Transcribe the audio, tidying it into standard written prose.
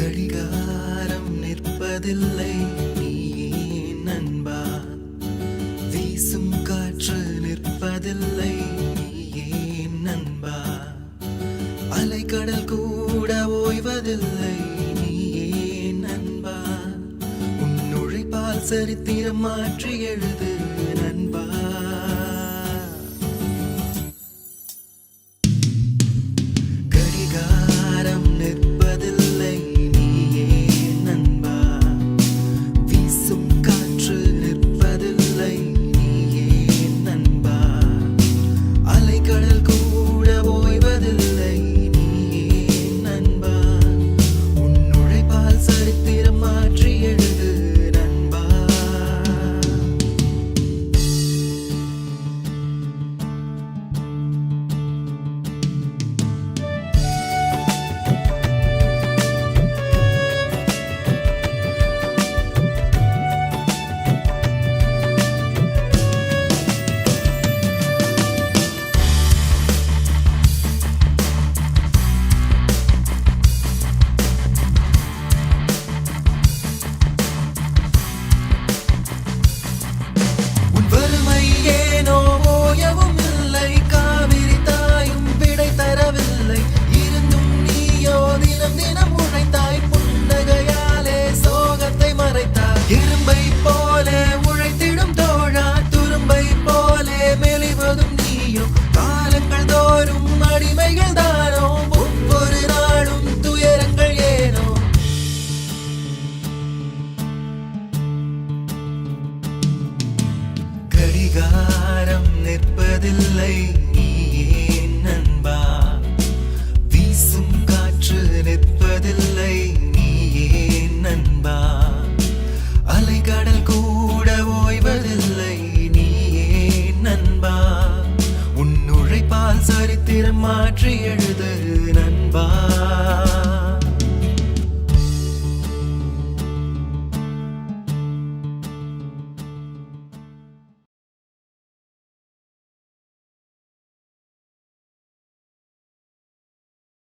கடிகாரம் நிற்பதில்லை நீயே நண்பா, வீசும் காற்று நிற்பதில்லை நீயே நண்பா, அலைக்கடல் கூட ஓய்வதில்லை நீயே நண்பா, உன் உழைப்பால் சரித்திரம் மாற்றி எழுது நண்பா. கடிகாரம் நிற்பதில்லை நீயே நண்பா, வீசும் காற்று நிற்பதில்லை நீயே நண்பா, அலைக்கடல் கூட ஓய்வதில்லை நீயே நண்பா, உன் உழைப்பால் சரித்திரம் மாற்றி எழுது நண்பா. இரும்பை போல உழைத்திடும் தோழா, துரும்பை போல மெலிவதும் நீயோ, காலங்கள் தோறும் அடிமைகள் தானோ, ஒவ்வொரு நாளும் துயரங்கள் ஏனோ. கடிகாரம் நிற்பதில்லை நீயே நண்பா, வீசும் காற்று நிற்பதில்லை நீயே நண்பா, அலைக்கடல் கூட ஓய்வதில்லை நீயே நண்பா, உன் உழைப்பால் சரித்திரம் மாற்றி எழுது நண்பா.